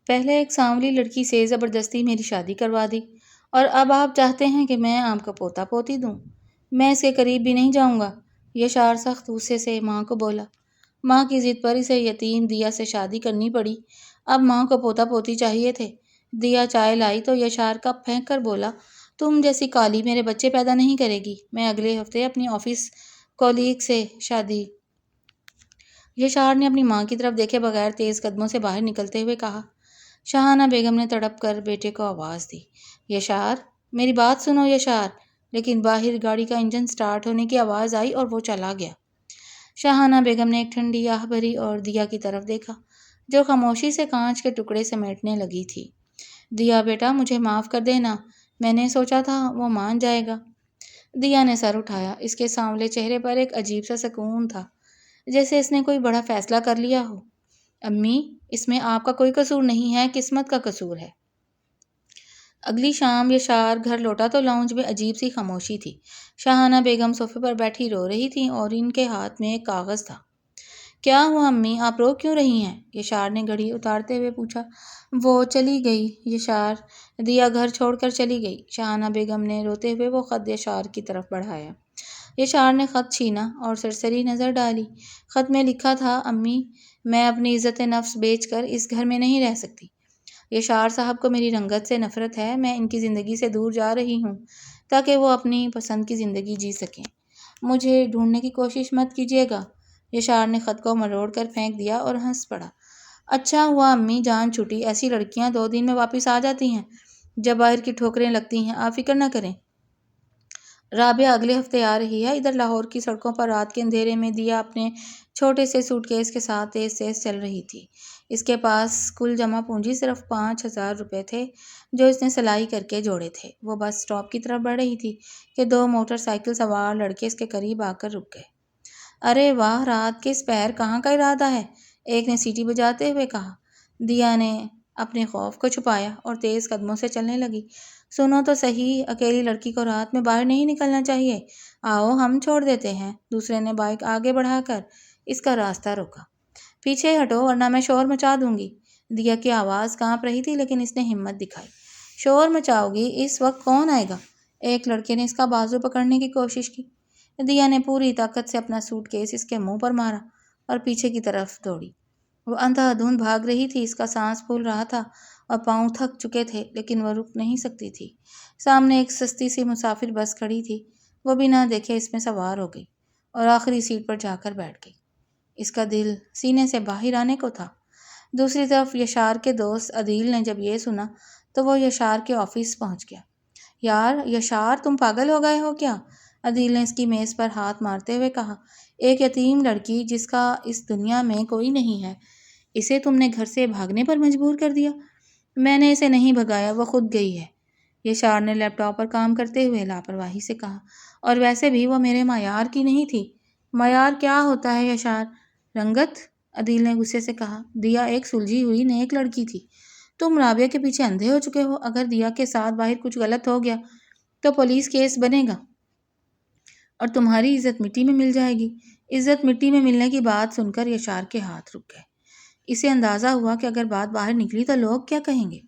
پہلے ایک سانولی لڑکی سے زبردستی میری شادی کروا دی اور اب آپ چاہتے ہیں کہ میں آپ کا پوتا پوتی دوں؟ میں اس کے قریب بھی نہیں جاؤں گا۔ یشار سخت غصے سے ماں کو بولا۔ ماں کی ضد پر اسے یتیم دیا سے شادی کرنی پڑی۔ اب ماں کو پوتا پوتی چاہیے تھے۔ دیا چائے لائی تو یشار کپ پھینک کر بولا، تم جیسی کالی میرے بچے پیدا نہیں کرے گی۔ میں اگلے ہفتے اپنی آفس کولیگ سے شادی۔ یشار نے اپنی ماں کی طرف دیکھے بغیر تیز قدموں سے باہر نکلتے ہوئے کہا۔ شاہانہ بیگم نے تڑپ کر بیٹے کو آواز دی، یشار، میری بات سنو یشار۔ لیکن باہر گاڑی کا انجن سٹارٹ ہونے کی آواز آئی اور وہ چلا گیا۔ شاہانہ بیگم نے ایک ٹھنڈی آہ بھری اور دیا کی طرف دیکھا، جو خاموشی سے کانچ کے ٹکڑے سمیٹنے لگی تھی۔ دیا بیٹا، مجھے معاف کر دینا، میں نے سوچا تھا وہ مان جائے گا۔ دیا نے سر اٹھایا۔ اس کے سانولے چہرے پر ایک عجیب سا سکون تھا، جیسے اس نے کوئی بڑا فیصلہ کر لیا ہو۔ امی، اس میں آپ کا کوئی قصور نہیں ہے، قسمت کا قصور ہے۔ اگلی شام یشار گھر لوٹا تو لاؤنج میں عجیب سی خاموشی تھی۔ شاہانہ بیگم صوفے پر بیٹھی رو رہی تھیں اور ان کے ہاتھ میں ایک کاغذ تھا۔ کیا ہوا امی، آپ رو کیوں رہی ہیں؟ یشار نے گھڑی اتارتے ہوئے پوچھا۔ وہ چلی گئی یشار، دیا گھر چھوڑ کر چلی گئی۔ شاہانہ بیگم نے روتے ہوئے وہ خط یشار کی طرف بڑھایا۔ یشار نے خط چھینا اور سرسری نظر ڈالی۔ خط میں لکھا تھا، امی، میں اپنی عزت نفس بیچ کر اس گھر میں نہیں رہ سکتی۔ یشار صاحب کو میری رنگت سے نفرت ہے، میں ان کی زندگی سے دور جا رہی ہوں تاکہ وہ اپنی پسند کی زندگی جی سکیں۔ مجھے ڈھونڈنے کی کوشش مت کیجیے گا۔ یشار نے خط کو مروڑ کر پھینک دیا اور ہنس پڑا۔ اچھا ہوا امی جان چھٹی، ایسی لڑکیاں 2 دن میں واپس آ جاتی ہیں جب باہر کی ٹھوکریں لگتی ہیں، آپ فکر نہ کریں۔ رابعہ اگلے ہفتے آ رہی ہے۔ ادھر لاہور کی سڑکوں پر رات کے اندھیرے میں دیا اپنے چھوٹے سے سوٹ کیس کے ساتھ تیز تیز چل رہی تھی۔ اس کے پاس کل جمع پونجی صرف 5,000 روپے تھے جو اس نے سلائی کر کے جوڑے تھے۔ وہ بس اسٹاپ کی طرف بڑھ رہی تھی کہ 2 موٹر سائیکل سوار لڑکے اس کے قریب آ کر رک گئے۔ ارے واہ، رات کے اس پہر کہاں کا ارادہ ہے؟ ایک نے سیٹی بجاتے ہوئے کہا۔ دیا نے اپنے خوف کو چھپایا اور تیز قدموں سے چلنے لگی۔ سنو تو صحیح، اکیلی لڑکی کو رات میں باہر نہیں نکلنا چاہیے۔ آؤ ہم چھوڑ دیتے ہیں۔ دوسرے نے بائک آگے بڑھا کر اس کا راستہ روکا۔ پیچھے ہٹو ورنہ میں شور مچا دوں گی۔ دیا کی آواز کانپ رہی تھی لیکن اس نے ہمت دکھائی۔ شور مچاؤ گی؟ اس وقت کون آئے گا؟ ایک لڑکے نے اس کا بازو پکڑنے کی کوشش کی۔ دیا نے پوری طاقت سے اپنا سوٹ کیس اس کے منہ پر مارا اور پیچھے کی طرف دوڑی۔ وہ اندھا دھند بھاگ رہی تھی، اس کا سانس پھول رہا تھا اور پاؤں تھک چکے تھے، لیکن وہ رک نہیں سکتی تھی۔ سامنے ایک سستی سی مسافر بس کھڑی تھی، وہ بنا دیکھے اس میں سوار ہو گئی اور آخری سیٹ پر جا کر بیٹھ گئی۔ اس کا دل سینے سے باہر آنے کو تھا۔ دوسری طرف یشار کے دوست عدیل نے جب یہ سنا تو وہ یشار کے آفس پہنچ گیا۔ یار یشار، تم پاگل ہو گئے ہو کیا؟ عدیل نے اس کی میز پر ہاتھ مارتے ہوئے کہا۔ ایک یتیم لڑکی جس کا اس دنیا میں کوئی نہیں ہے، اسے تم نے گھر سے بھاگنے پر مجبور کر دیا؟ میں نے اسے نہیں بھگایا، وہ خود گئی ہے، یشار نے لیپ ٹاپ پر کام کرتے ہوئے لاپرواہی سے کہا۔ اور ویسے بھی وہ میرے معیار کی نہیں تھی۔ معیار کیا ہوتا ہے یشار؟ رنگت؟ عدیل نے غصے سے کہا۔ دیا ایک سلجھی ہوئی نیک لڑکی تھی۔ تم رابعہ کے پیچھے اندھے ہو چکے ہو۔ اگر دیا کے ساتھ باہر کچھ غلط ہو گیا تو پولیس کیس بنے گا اور تمہاری عزت مٹی میں مل جائے گی۔ عزت مٹی میں ملنے کی بات سن کر یشار کے ہاتھ رک گئے۔ اسے اندازہ ہوا کہ اگر بات باہر نکلی تو لوگ کیا کہیں گے۔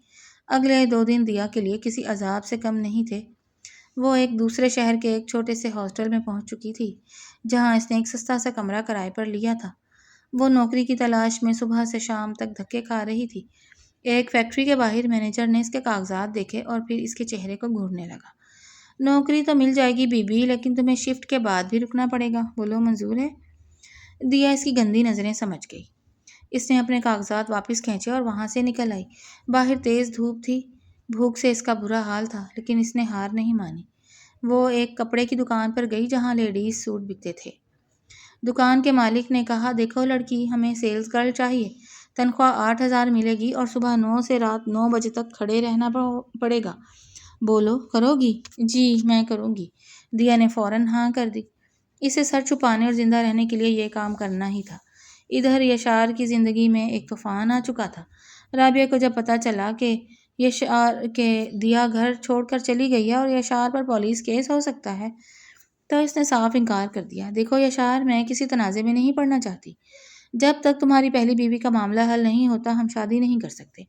اگلے 2 دن دیا کے لیے کسی عذاب سے کم نہیں تھے۔ وہ ایک دوسرے شہر کے ایک چھوٹے سے ہاسٹل میں پہنچ چکی تھی جہاں اس نے ایک سستا سا کمرہ کرائے پر لیا تھا۔ وہ نوکری کی تلاش میں صبح سے شام تک دھکے کھا رہی تھی۔ ایک فیکٹری کے باہر مینیجر نے اس کے کاغذات دیکھے اور پھر اس کے چہرے کو گھورنے لگا۔ نوکری تو مل جائے گی بی بی، لیکن تمہیں شفٹ کے بعد بھی رکنا پڑے گا، بولو منظور ہے؟ دیا اس کی گندی نظریں سمجھ گئی۔ اس نے اپنے کاغذات واپس کھینچے اور وہاں سے نکل آئی۔ باہر تیز دھوپ تھی، بھوک سے اس کا برا حال تھا، لیکن اس نے ہار نہیں مانی۔ وہ ایک کپڑے کی دکان پر گئی جہاں لیڈیز سوٹ بکتے تھے۔ دکان کے مالک نے کہا، دیکھو لڑکی، ہمیں سیلز گرل چاہیے، تنخواہ 8,000 ملے گی اور صبح 9 سے رات 9 بجے تک کھڑے رہنا پڑے گا، بولو کرو گی؟ جی میں کروں گی، دیا نے فوراً ہاں کر دی۔ اسے سر چھپانے اور زندہ رہنے کے لیے یہ کام کرنا ہی تھا۔ ادھر یشار کی زندگی میں ایک طوفان آ چکا تھا۔ رابعہ کو جب پتہ چلا کہ دیا گھر چھوڑ کر چلی گئی ہے اور یشار پر پولیس کیس ہو سکتا ہے تو اس نے صاف انکار کر دیا۔ دیکھو یشار، میں کسی تنازع میں نہیں پڑنا چاہتی۔ جب تک تمہاری پہلی بیوی کا معاملہ حل نہیں ہوتا ہم شادی نہیں کر سکتے۔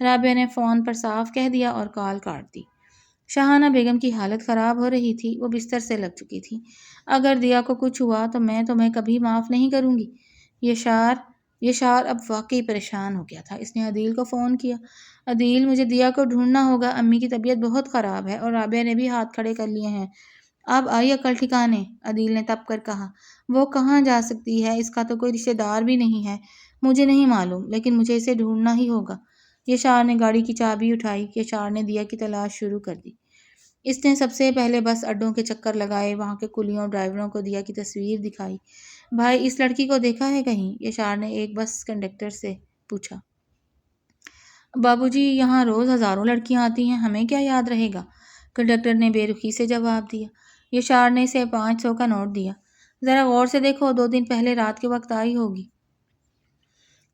رابعہ نے فون پر صاف کہہ دیا اور کال کاٹ دی۔ شاہانہ بیگم کی حالت خراب ہو رہی تھی، وہ بستر سے لگ چکی تھی۔ اگر دیا کو کچھ ہوا تو میں تمہیں کبھی معاف نہیں کروں گی۔ یشار اب واقعی پریشان ہو گیا تھا۔ اس نے عدیل کو فون کیا۔ عدیل، مجھے دیا کو ڈھونڈنا ہوگا، امی کی طبیعت بہت خراب ہے اور رابعہ نے بھی ہاتھ کھڑے کر لیے ہیں۔ اب آئی عقل ٹھکانے، عدیل نے تپ کر کہا۔ وہ کہاں جا سکتی ہے؟ اس کا تو کوئی رشتہ دار بھی نہیں ہے۔ مجھے نہیں معلوم، لیکن مجھے اسے ڈھونڈنا ہی ہوگا۔ یشار نے گاڑی کی چابی اٹھائی۔ یشار نے دیا کی تلاش شروع کر دی۔ اس نے سب سے پہلے بس اڈوں کے چکر لگائے، وہاں کے کلیوں ڈرائیوروں کو دیا کی تصویر دکھائی۔ بھائی، اس لڑکی کو دیکھا ہے کہیں؟ یشار نے ایک بس کنڈکٹر سے پوچھا۔ بابو جی، یہاں روز ہزاروں لڑکیاں آتی ہیں، ہمیں کیا یاد رہے گا؟ کنڈکٹر نے بے رخی سے جواب دیا۔ یشار نے اسے 500 کا نوٹ دیا۔ ذرا غور سے دیکھو، 2 دن پہلے رات کے وقت آئی ہوگی۔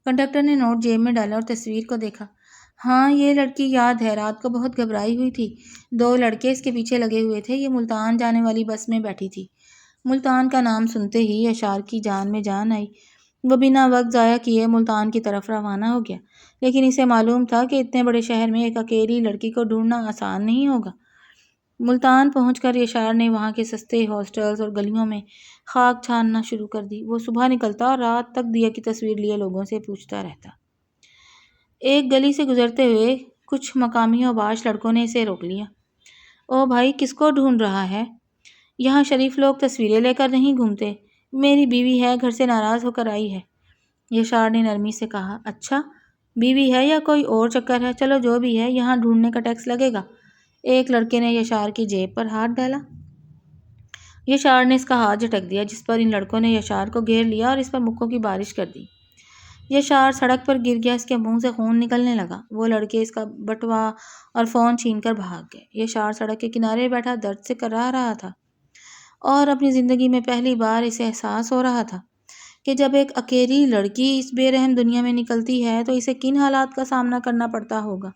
کنڈکٹر نے نوٹ جیب میں ڈالا اور تصویر کو دیکھا۔ ہاں، یہ لڑکی یاد ہے، رات کو بہت گھبرائی ہوئی تھی۔ 2 لڑکے اس کے پیچھے لگے ہوئے تھے، یہ ملتان جانے والی بس میں بیٹھی تھی۔ ملتان کا نام سنتے ہی یشار کی جان میں جان آئی۔ وہ بنا وقت ضائع کیے ملتان کی طرف روانہ ہو گیا، لیکن اسے معلوم تھا کہ اتنے بڑے شہر میں ایک اکیلی لڑکی کو ڈھونڈنا آسان نہیں ہوگا۔ ملتان پہنچ کر یشار نے وہاں کے سستے ہاسٹلز اور گلیوں میں خاک چھاننا شروع کر دی۔ وہ صبح نکلتا اور رات تک دیا کی تصویر لیے لوگوں سے پوچھتا رہتا۔ ایک گلی سے گزرتے ہوئے کچھ مقامی اوباش لڑکوں نے اسے روک لیا۔ او بھائی، کس کو ڈھونڈ رہا ہے؟ یہاں شریف لوگ تصویریں لے کر نہیں گھومتے، میری بیوی ہے، گھر سے ناراض ہو کر آئی ہے۔ یشار نے نرمی سے کہا۔ اچھا، بیوی ہے یا کوئی اور چکر ہے؟ چلو جو بھی ہے، یہاں ڈھونڈنے کا ٹیکس لگے گا۔ ایک لڑکے نے یشار کی جیب پر ہاتھ ڈالا۔ یشار نے اس کا ہاتھ جھٹک دیا، جس پر ان لڑکوں نے یشار کو گھیر لیا اور اس پر مکوں کی بارش کر دی۔ یشار سڑک پر گر گیا، اس کے منہ سے خون نکلنے لگا۔ وہ لڑکے اس کا بٹوا اور فون چھین کر بھاگ گئے۔ یشار سڑک کے کنارے بیٹھا درد سے کراہ رہا تھا، اور اپنی زندگی میں پہلی بار اسے احساس ہو رہا تھا کہ جب ایک اکیلی لڑکی اس بے رحم دنیا میں نکلتی ہے تو اسے کن حالات کا سامنا کرنا پڑتا ہوگا۔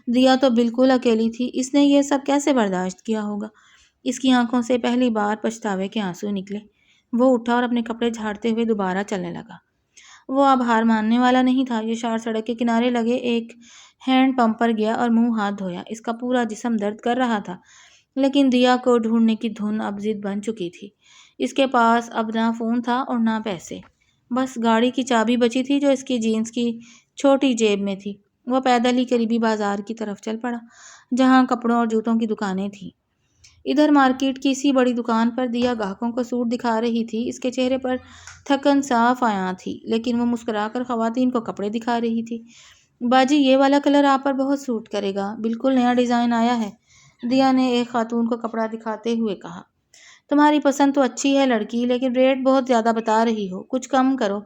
دیا تو بالکل اکیلی تھی، اس نے یہ سب کیسے برداشت کیا ہوگا؟ اس کی آنکھوں سے پہلی بار پچھتاوے کے آنسو نکلے۔ وہ اٹھا اور اپنے کپڑے جھاڑتے ہوئے دوبارہ چلنے لگا۔ وہ اب ہار ماننے والا نہیں تھا۔ یشار سڑک کے کنارے لگے ایک ہینڈ پمپ پر گیا اور منہ ہاتھ دھویا۔ اس کا پورا جسم درد کر رہا تھا، لیکن دیا کو ڈھونڈنے کی دھن اب ضد بن چکی تھی۔ اس کے پاس اب نہ فون تھا اور نہ پیسے، بس گاڑی کی چابی بچی تھی جو اس کی جینس کی چھوٹی جیب میں تھی۔ وہ پیدل ہی قریبی بازار کی طرف چل پڑا، جہاں کپڑوں اور جوتوں کی دکانیں تھیں۔ ادھر مارکیٹ کی اسی بڑی دکان پر دیا گاہکوں کو سوٹ دکھا رہی تھی۔ اس کے چہرے پر تھکن صاف عیاں تھی، لیکن وہ مسکرا کر خواتین کو کپڑے دکھا رہی تھی۔ باجی، یہ والا کلر آپ پر بہت سوٹ کرے گا، بالکل نیا ڈیزائن آیا ہے، دیا نے ایک خاتون کو کپڑا دکھاتے ہوئے کہا۔ تمہاری پسند تو اچھی ہے لڑکی، لیکن ریٹ بہت زیادہ بتا رہی ہو، کچھ کم کرو،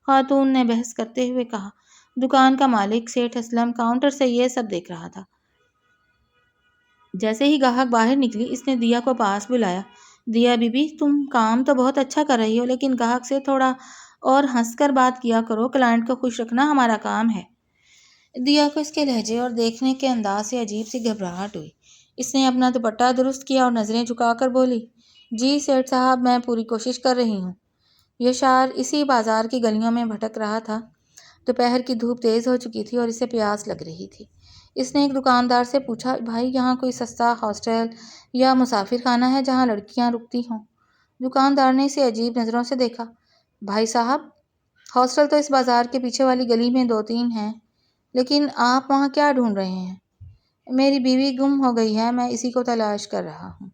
خاتون نے بحث کرتے ہوئے کہا۔ دکان کا مالک سیٹھ اسلم کاؤنٹر سے یہ سب دیکھ رہا تھا۔ جیسے ہی گاہک باہر نکلی، اس نے دیا کو پاس بلایا۔ دیا بی بی، تم کام تو بہت اچھا کر رہی ہو، لیکن گاہک سے تھوڑا اور ہنس کر بات کیا کرو، کلائنٹ کو خوش رکھنا ہمارا کام ہے۔ دیا کو اس کے لہجے اور دیکھنے کے انداز سے عجیب سی گھبراہٹ ہوئی۔ اس نے اپنا دوپٹہ درست کیا اور نظریں جھکا کر بولی، جی سیٹھ صاحب، میں پوری کوشش کر رہی ہوں۔ یشار اسی بازار کی گلیوں میں بھٹک رہا تھا۔ دوپہر کی دھوپ تیز ہو چکی تھی اور اسے پیاس لگ رہی تھی۔ اس نے ایک دکاندار سے پوچھا، بھائی یہاں کوئی سستا ہاسٹل یا مسافر خانہ ہے جہاں لڑکیاں رکتی ہوں؟ دکاندار نے اسے عجیب نظروں سے دیکھا۔ بھائی صاحب، ہاسٹل تو اس بازار کے پیچھے والی گلی میں 2-3 ہیں، لیکن آپ وہاں کیا ڈھونڈ رہے ہیں؟ میری بیوی گم ہو گئی ہے، میں اسی کو تلاش کر رہا ہوں،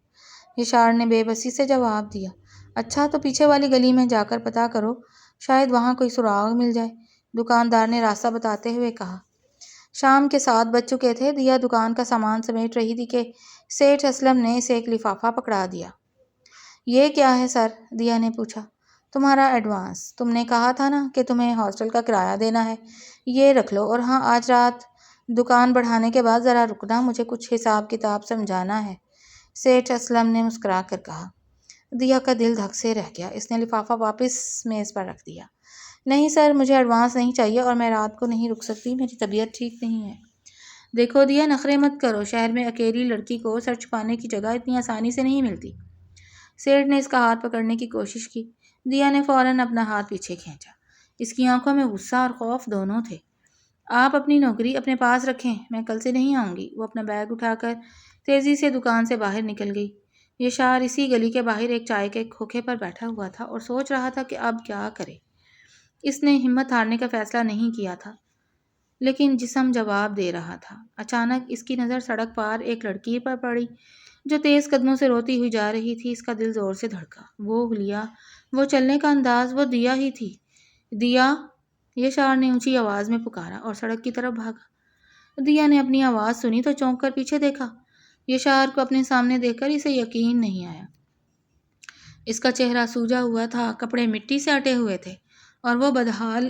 یشار نے بے بسی سے جواب دیا۔ اچھا، تو پیچھے والی گلی میں جا کر پتہ کرو، شاید وہاں کوئی سراغ مل جائے، دکاندار نے راستہ بتاتے ہوئے کہا۔ شام کے 7 بج چکے تھے۔ دیا دکان کا سامان سمیٹ رہی تھی کہ سیٹھ اسلم نے اسے ایک لفافہ پکڑا دیا۔ یہ کیا ہے سر؟ دیا نے پوچھا۔ تمہارا ایڈوانس، تم نے کہا تھا نا کہ تمہیں ہاسٹل کا کرایہ دینا ہے، یہ رکھ لو، اور ہاں، آج رات دکان بڑھانے کے بعد ذرا رکنا، مجھے کچھ حساب کتاب سمجھانا ہے، سیٹھ اسلم نے مسکرا کر کہا۔ دیا کا دل دھک سے رہ گیا۔ اس نے لفافہ واپس میز پر رکھ دیا۔ نہیں سر، مجھے ایڈوانس نہیں چاہیے اور میں رات کو نہیں رک سکتی، میری طبیعت ٹھیک نہیں ہے۔ دیکھو دیا، نخرے مت کرو، شہر میں اکیلی لڑکی کو سر چھپانے کی جگہ اتنی آسانی سے نہیں ملتی۔ سیٹھ نے اس کا ہاتھ پکڑنے کی کوشش کی۔ دیا نے فوراً اپنا ہاتھ پیچھے کھینچا۔ اس کی آنکھوں میں غصہ اور خوف دونوں تھے۔ آپ اپنی نوکری اپنے پاس رکھیں، میں کل سے نہیں آؤں گی۔ وہ اپنا بیگ اٹھا کر تیزی سے دکان سے باہر نکل گئی۔ یشار اسی گلی کے باہر ایک چائے کے کھوکھے پر بیٹھا ہوا تھا اور سوچ رہا تھا کہ اب کیا کرے۔ اس نے ہمت ہارنے کا فیصلہ نہیں کیا تھا، لیکن جسم جواب دے رہا تھا۔ اچانک اس کی نظر سڑک پار ایک لڑکی پر پڑی جو تیز قدموں سے روتی ہوئی جا رہی تھی۔ اس کا دل زور سے دھڑکا۔ وہ حلیہ، وہ چلنے کا انداز، وہ دیا ہی تھی۔ دیا! یشار نے اونچی آواز میں پکارا اور سڑک کی طرف بھاگا۔ دیا نے اپنی آواز سنی تو چونک کر پیچھے دیکھا۔ یشار کو اپنے سامنے دیکھ کر اسے یقین نہیں آیا۔ اس کا چہرہ سوجا ہوا تھا، کپڑے مٹی سے اٹے ہوئے تھے اور وہ بدحال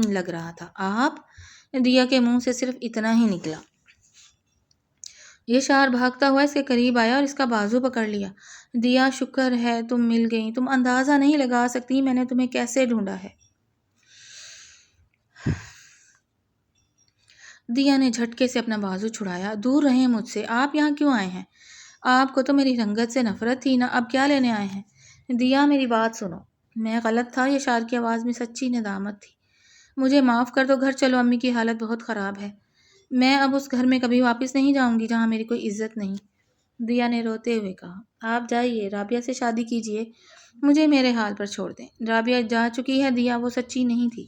لگ رہا تھا۔ آپ؟ دیا کے منہ سے صرف اتنا ہی نکلا۔ یشار بھاگتا ہوا اس کے قریب آیا اور اس کا بازو پکڑ لیا۔ دیا، شکر ہے تم مل گئیں۔ تم اندازہ نہیں لگا سکتی میں نے تمہیں کیسے ڈھونڈا ہے۔ دیا نے جھٹکے سے اپنا بازو چھڑایا۔ دور رہیں مجھ سے، آپ یہاں کیوں آئے ہیں؟ آپ کو تو میری رنگت سے نفرت تھی نا، اب کیا لینے آئے ہیں؟ دیا، میری بات سنو۔ میں غلط تھا، یشار کی آواز میں سچی ندامت تھی۔ مجھے معاف کر دو، گھر چلو، امی کی حالت بہت خراب ہے۔ میں اب اس گھر میں کبھی واپس نہیں جاؤں گی جہاں میری کوئی عزت نہیں۔ دیا نے روتے ہوئے کہا۔ آپ جائیے، رابعہ سے شادی کیجیے، مجھے میرے حال پر چھوڑ دیں۔ رابعہ جا چکی ہے دیا، وہ سچی نہیں تھی۔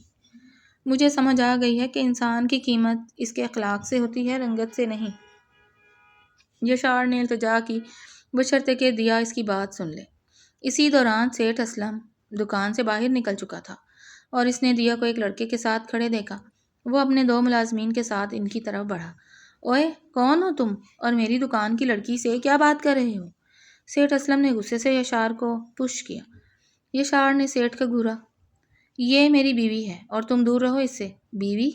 مجھے سمجھ آ گئی ہے کہ انسان کی قیمت اس کے اخلاق سے ہوتی ہے، رنگت سے نہیں۔ یشار نے التجا کی، بشرطے کہ دیا اس کی بات سن لے۔ اسی دوران سیٹھ اسلم دکان سے باہر نکل چکا تھا اور اس نے دیا کو ایک لڑکے کے ساتھ کھڑے دیکھا۔ وہ اپنے 2 ملازمین کے ساتھ ان کی طرف بڑھا۔ اوئے، کون ہو تم اور میری دکان کی لڑکی سے کیا بات کر رہے ہو؟ سیٹھ اسلم نے غصے سے یشار کو پش کیا۔ یشار نے سیٹھ کا گھورا۔ یہ میری بیوی ہے اور تم دور رہو اس سے۔ بیوی؟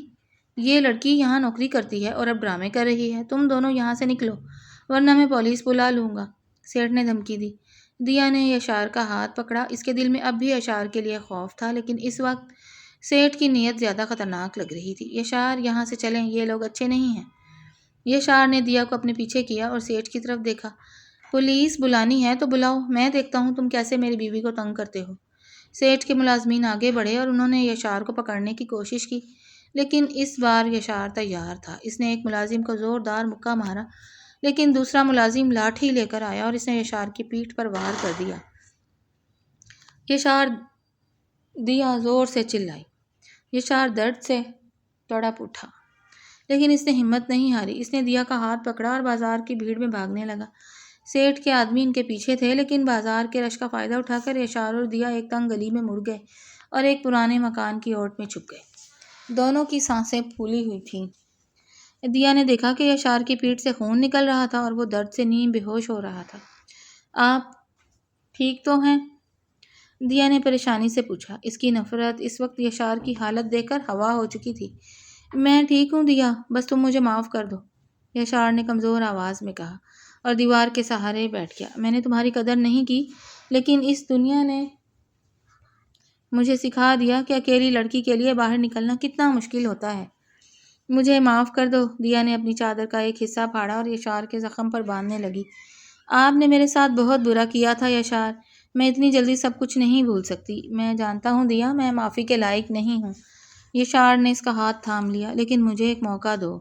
یہ لڑکی یہاں نوکری کرتی ہے اور اب ڈرامے کر رہی ہے۔ تم دونوں یہاں سے نکلو ورنہ میں پولیس بلا لوں گا، سیٹھ نے دھمکی دی۔ دیا نے یشار کا ہاتھ پکڑا۔ اس کے دل میں اب بھی یشار کے لیے خوف تھا، لیکن اس وقت سیٹھ کی نیت زیادہ خطرناک لگ رہی تھی۔ یشار، یہاں سے چلیں، یہ لوگ اچھے نہیں ہیں۔ یشار نے دیا کو اپنے پیچھے کیا اور سیٹھ کی طرف دیکھا۔ پولیس بلانی ہے تو بلاؤ، میں دیکھتا ہوں تم کیسے میری بیوی کو تنگ کرتے ہو۔ سیٹھ کے ملازمین آگے بڑھے اور انہوں نے یشار کو پکڑنے کی کوشش کی، لیکن اس بار یشار تیار تھا۔ اس نے ایک ملازم کو زوردار مکہ مارا، لیکن دوسرا ملازم لاٹھی لے کر آیا اور اس نے یشار کی پیٹھ پر وار کر دیا۔ یشار! دیا زور سے چلائی۔ یشار درد سے تڑپ اٹھا، لیکن اس نے ہمت نہیں ہاری۔ اس نے دیا کا ہاتھ پکڑا اور بازار کی بھیڑ میں بھاگنے لگا۔ سیٹھ کے آدمی ان کے پیچھے تھے، لیکن بازار کے رش کا فائدہ اٹھا کر یشار اور دیا ایک تنگ گلی میں مڑ گئے اور ایک پرانے مکان کی اوٹ میں چھپ گئے۔ دونوں کی سانسیں پھولی ہوئی تھیں۔ دیا نے دیکھا کہ یشار کی پیٹھ سے خون نکل رہا تھا اور وہ درد سے نیم بے ہوش ہو رہا تھا۔ آپ ٹھیک تو ہیں؟ دیا نے پریشانی سے پوچھا۔ اس کی نفرت اس وقت یشار کی حالت دیکھ کر ہوا ہو چکی تھی۔ میں ٹھیک ہوں دیا، بس تم مجھے معاف کر دو، یشار نے کمزور آواز میں کہا اور دیوار کے سہارے بیٹھ گیا۔ میں نے تمہاری قدر نہیں کی، لیکن اس دنیا نے مجھے سکھا دیا کہ اکیلی لڑکی کے لیے باہر نکلنا کتنا مشکل ہوتا ہے۔ مجھے معاف کر دو۔ دیا نے اپنی چادر کا ایک حصہ پھاڑا اور یشار کے زخم پر باندھنے لگی۔ آپ نے میرے ساتھ بہت برا کیا تھا یشار، میں اتنی جلدی سب کچھ نہیں بھول سکتی۔ میں جانتا ہوں دیا، میں معافی کے لائق نہیں ہوں۔ یشار نے اس کا ہاتھ تھام لیا۔ لیکن مجھے ایک موقع دو،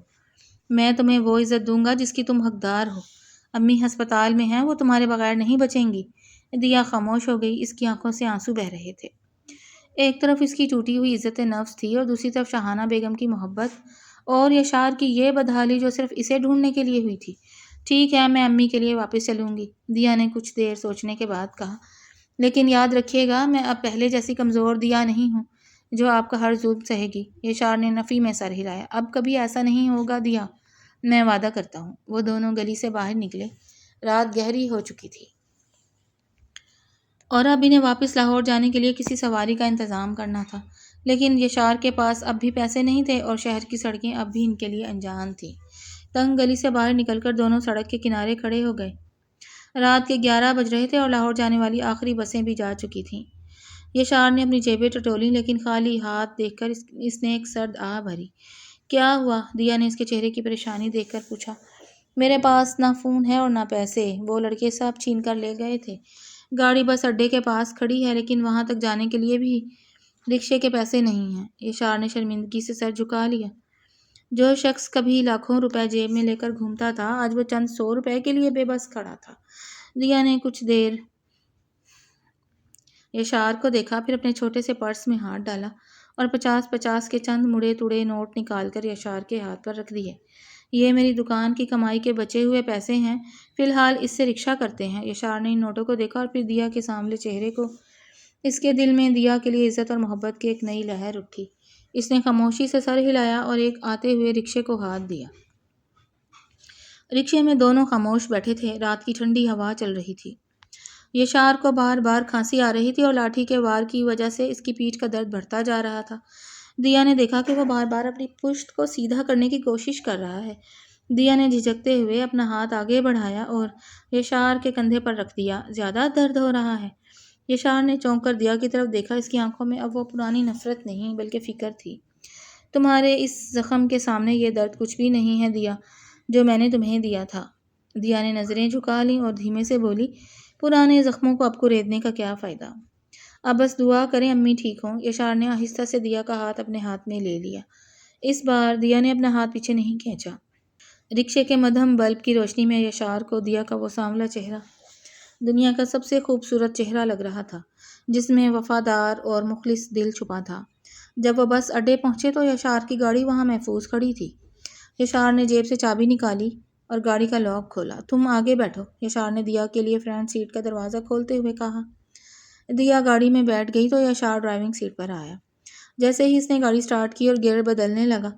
میں تمہیں وہ عزت دوں گا جس کی تم حقدار ہو۔ امی ہسپتال میں ہیں، وہ تمہارے بغیر نہیں بچیں گی۔ دیا خاموش ہو گئی، اس کی آنکھوں سے آنسو بہہ رہے تھے۔ ایک طرف اس کی ٹوٹی ہوئی عزت نفس تھی اور دوسری طرف شاہانہ بیگم کی محبت اور یشار کی یہ بدحالی جو صرف اسے ڈھونڈنے کے لیے ہوئی تھی۔ ٹھیک ہے، میں امی کے لیے واپس چلوں گی، دیا نے کچھ دیر سوچنے کے بعد کہا، لیکن یاد رکھیے گا میں اب پہلے جیسی کمزور دیا نہیں ہوں جو آپ کا ہر ظلم سہے گی۔ یشار نے نفی میں سر ہلایا۔ اب کبھی ایسا نہیں ہوگا دیا، میں وعدہ کرتا ہوں۔ وہ دونوں گلی سے باہر نکلے۔ رات گہری ہو چکی تھی اور اب انہیں واپس لاہور جانے کے لیے کسی سواری کا انتظام کرنا تھا، لیکن یشار کے پاس اب بھی پیسے نہیں تھے اور شہر کی سڑکیں اب بھی ان کے لیے انجان تھیں۔ تنگ گلی سے باہر نکل کر دونوں سڑک کے کنارے کھڑے ہو گئے۔ رات کے 11 بج رہے تھے اور لاہور جانے والی آخری بسیں بھی جا چکی تھیں۔ یشار نے اپنی جیبیں ٹٹولیں، لیکن خالی ہاتھ دیکھ کر اس نے ایک سرد آہ بھری۔ کیا ہوا؟ دیا نے اس کے چہرے کی پریشانی دیکھ کر پوچھا۔ میرے پاس نہ فون ہے اور نہ پیسے، وہ لڑکے سب چھین کر لے گئے تھے۔ گاڑی بس اڈے کے پاس کھڑی ہے، لیکن وہاں تک جانے کے لیے بھی رکشے کے پیسے نہیں ہیں۔ یشار نے شرمندگی سے سر جھکا لیا۔ جو شخص کبھی لاکھوں روپے جیب میں لے کر گھومتا تھا، آج وہ چند 100 روپے کے لیے بے بس کھڑا تھا۔ دیا نے کچھ دیر یشار کو دیکھا، پھر اپنے چھوٹے سے پرس میں ہاتھ ڈالا اور 50 کے چند مڑے توڑے نوٹ نکال کر یشار کے ہاتھ پر رکھ دیے۔ یہ میری دکان کی کمائی کے بچے ہوئے پیسے ہیں، فی الحال اس سے رکشہ کرتے ہیں۔ یشار نے ان نوٹوں کو دیکھا اور پھر دیا کے سامنے چہرے کو۔ اس کے دل میں دیا کے لیے عزت اور محبت کی ایک نئی لہر اٹھی۔ اس نے خاموشی سے سر ہلایا اور ایک آتے ہوئے رکشے کو ہاتھ دیا۔ رکشے میں دونوں خاموش بیٹھے تھے۔ رات کی ٹھنڈی ہوا چل رہی تھی۔ یشار کو بار بار کھانسی آ رہی تھی اور لاٹھی کے وار کی وجہ سے اس کی پیٹھ کا درد بڑھتا جا رہا تھا۔ دیا نے دیکھا کہ وہ بار بار اپنی پشت کو سیدھا کرنے کی کوشش کر رہا ہے۔ دیا نے جھجکتے ہوئے اپنا ہاتھ آگے بڑھایا اور یشار کے کندھے پر رکھ دیا۔ زیادہ درد ہو رہا ہے؟ یشار نے چونک کر دیا کی طرف دیکھا۔ اس کی آنکھوں میں اب وہ پرانی نفرت نہیں بلکہ فکر تھی۔ تمہارے اس زخم کے سامنے یہ درد کچھ بھی نہیں ہے دیا، جو میں نے تمہیں دیا تھا۔ دیا نے نظریں جھکا لیں اور دھیمے سے بولی، پرانے زخموں کو اب کریدنے کا کیا فائدہ؟ اب بس دعا کریں امی ٹھیک ہوں۔ یشار نے آہستہ سے دیا کا ہاتھ اپنے ہاتھ میں لے لیا۔ اس بار دیا نے اپنا ہاتھ پیچھے نہیں کھینچا۔ رکشے کے مدھم بلب کی روشنی میں یشار کو دیا کا وہ سانولا چہرہ دنیا کا سب سے خوبصورت چہرہ لگ رہا تھا، جس میں وفادار اور مخلص دل چھپا تھا۔ جب وہ بس اڈے پہنچے تو یشار کی گاڑی وہاں محفوظ کھڑی تھی۔ یشار نے جیب سے چابی نکالی اور گاڑی کا لاک کھولا۔ تم آگے بیٹھو، یشار نے دیا کے لیے فرنٹ سیٹ کا دروازہ کھولتے ہوئے کہا۔ دیا گاڑی میں بیٹھ گئی تو یشار ڈرائیونگ سیٹ پر آیا۔ جیسے ہی اس نے گاڑی سٹارٹ کی اور گیئر بدلنے لگا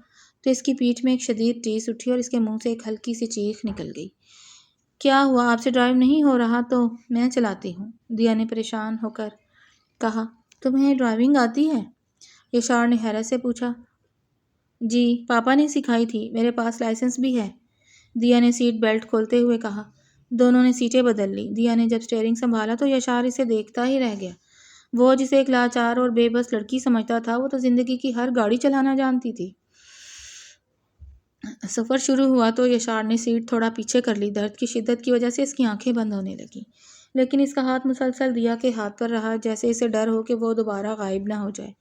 تو اس کی پیٹھ میں ایک شدید ٹیس اٹھی اور اس کے منہ سے ایک ہلکی سی چیخ نکل گئی۔ کیا ہوا؟ آپ سے ڈرائیو نہیں ہو رہا تو میں چلاتی ہوں، دیا نے پریشان ہو کر کہا۔ تمہیں ڈرائیونگ آتی ہے؟ یشار نے حیرت سے پوچھا۔ جی، پاپا نے سکھائی تھی، میرے پاس لائسنس بھی ہے، دیا نے سیٹ بیلٹ کھولتے ہوئے کہا۔ دونوں نے سیٹیں بدل لی۔ دیا نے جب سٹیئرنگ سنبھالا تو یشار اسے دیکھتا ہی رہ گیا۔ وہ جسے ایک لاچار اور بے بس لڑکی سمجھتا تھا، وہ تو زندگی کی ہر گاڑی چلانا جانتی تھی۔ سفر شروع ہوا تو یشار نے سیٹ تھوڑا پیچھے کر لی۔ درد کی شدت کی وجہ سے اس کی آنکھیں بند ہونے لگیں، لیکن اس کا ہاتھ مسلسل دیا کے ہاتھ پر رہا، جیسے اسے ڈر ہو کہ وہ دوبارہ غائب نہ ہو جائے۔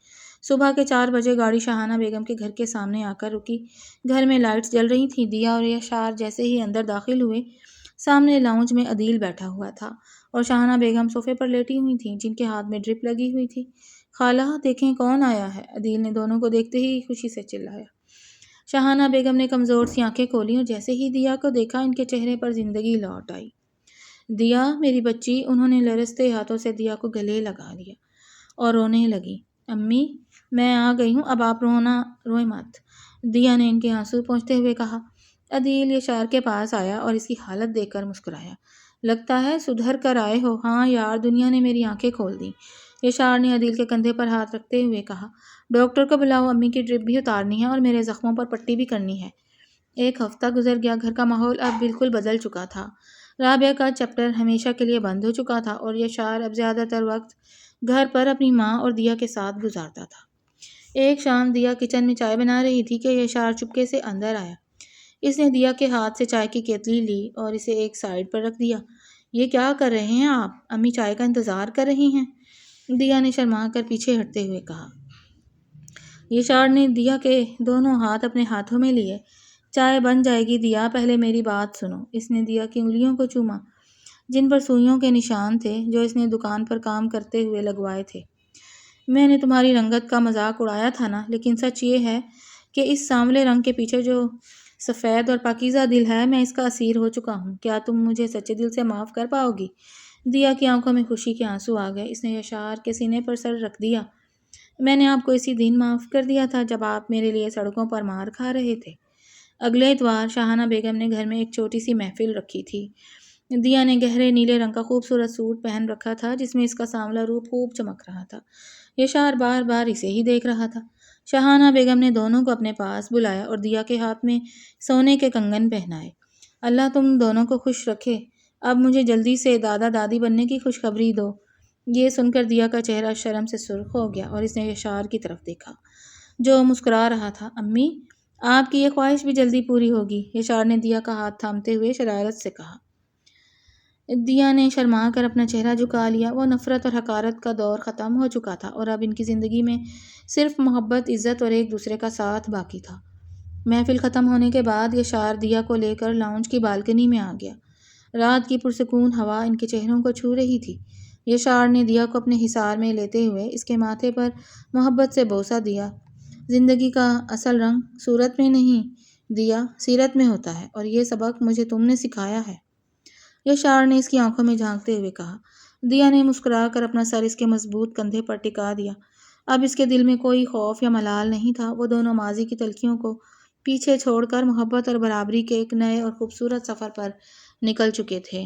صبح کے 4 بجے گاڑی شاہانہ بیگم کے گھر کے سامنے آ کر رکی۔ گھر میں لائٹس جل رہی تھیں۔ دیا اور یشار جیسے ہی اندر داخل ہوئے، سامنے لاؤنج میں عدیل بیٹھا ہوا تھا اور شاہانہ بیگم صوفے پر لیٹی ہوئی تھیں، جن کے ہاتھ میں ڈرپ لگی ہوئی تھی۔ خالہ، دیکھیں کون آیا ہے، عدیل نے دونوں کو دیکھتے ہی خوشی سے چلایا۔ شاہانہ بیگم نے کمزور سی آنکھیں کھولیں اور جیسے ہی دیا کو دیکھا، ان کے چہرے پر زندگی لوٹ آئی۔ دیا، میری بچی، انہوں نے لرزتے ہاتھوں سے دیا کو گلے لگا لیا اور رونے لگی۔ امی، میں آ گئی ہوں، اب آپ روئیں مت، دیا نے ان کے آنسو پونچھتے ہوئے کہا۔ عدیل یشار کے پاس آیا اور اس کی حالت دیکھ کر مسکرایا۔ لگتا ہے سدھر کر آئے ہو۔ ہاں یار، دنیا نے میری آنکھیں کھول دیں، یشار نے عدیل کے کندھے پر ہاتھ رکھتے ہوئے کہا۔ ڈاکٹر کو بلاؤ، امی کی ڈرپ بھی اتارنی ہے اور میرے زخموں پر پٹی بھی کرنی ہے۔ 1 ہفتہ گزر گیا۔ گھر کا ماحول اب بالکل بدل چکا تھا۔ رابعہ کا چیپٹر ہمیشہ کے لیے بند ہو چکا تھا اور یشار اب زیادہ تر وقت گھر پر اپنی ماں اور دیا کے ساتھ گزارتا تھا۔ ایک شام دیا کچن میں چائے بنا رہی تھی کہ یشار چپکے سے اندر آیا۔ اس نے دیا کے ہاتھ سے چائے کی کیتلی لی اور اسے ایک سائڈ پر رکھ دیا۔ یہ کیا کر رہے ہیں آپ؟ امی چائے کا انتظار کر رہی ہیں، دیا نے شرما کر پیچھے ہٹتے ہوئے کہا۔ یشار نے دیا کے دونوں ہاتھ اپنے ہاتھوں میں لیے۔ چائے بن جائے گی دیا، پہلے میری بات سنو۔ اس نے دیا کی انگلیوں کو چوما، جن پر سوئیوں کے نشان تھے جو اس نے دکان پر کام کرتے ہوئے لگوائے تھے۔ میں نے تمہاری رنگت کا مذاق اڑایا تھا نا، لیکن سچ یہ ہے کہ اس سانولے رنگ کے پیچھے جو سفید اور پاکیزہ دل ہے، میں اس کا اسیر ہو چکا ہوں۔ کیا تم مجھے سچے دل سے معاف کر پاؤ گی؟ دیا کی آنکھوں میں خوشی کے آنسو آ گئے۔ اس نے یشار کے سینے پر سر رکھ دیا۔ میں نے آپ کو اسی دن معاف کر دیا تھا جب آپ میرے لیے سڑکوں پر مار کھا رہے تھے۔ اگلے اتوار شاہانہ بیگم نے گھر میں ایک چھوٹی سی محفل رکھی تھی۔ دیا نے گہرے نیلے رنگ کا خوبصورت سوٹ پہن رکھا تھا، جس میں اس کا سانولا روپ خوب چمک رہا تھا۔ یشار بار بار اسے ہی دیکھ رہا تھا۔ شاہانہ بیگم نے دونوں کو اپنے پاس بلایا اور دیا کے ہاتھ میں سونے کے کنگن پہنائے۔ اللہ تم دونوں کو خوش رکھے۔ اب مجھے جلدی سے دادا دادی بننے کی خوشخبری دو۔ یہ سن کر دیا کا چہرہ شرم سے سرخ ہو گیا اور اس نے یشار کی طرف دیکھا، جو مسکرا رہا تھا۔ امی، آپ کی یہ خواہش بھی جلدی پوری ہوگی، یشار نے دیا کا ہاتھ تھامتے ہوئے شرارت سے کہا۔ دیا نے شرما کر اپنا چہرہ جھکا لیا۔ وہ نفرت اور حقارت کا دور ختم ہو چکا تھا اور اب ان کی زندگی میں صرف محبت، عزت اور ایک دوسرے کا ساتھ باقی تھا۔ محفل ختم ہونے کے بعد یشار دیا کو لے کر لاؤنج کی بالکنی میں آ گیا۔ رات کی پرسکون ہوا ان کے چہروں کو چھو رہی تھی۔ یشار نے دیا کو اپنے حصار میں لیتے ہوئے اس کے ماتھے پر محبت سے بوسہ دیا۔ زندگی کا اصل رنگ صورت میں نہیں دیا، سیرت میں ہوتا ہے، اور یہ سبق مجھے تم نے سکھایا ہے، یشار نے اس کی آنکھوں میں جھانکتے ہوئے کہا۔ دیا نے مسکرا کر اپنا سر اس کے مضبوط کندھے پر ٹکا دیا۔ اب اس کے دل میں کوئی خوف یا ملال نہیں تھا۔ وہ دونوں ماضی کی تلخیوں کو پیچھے چھوڑ کر محبت اور برابری کے ایک نئے اور خوبصورت سفر پر نکل چکے تھے۔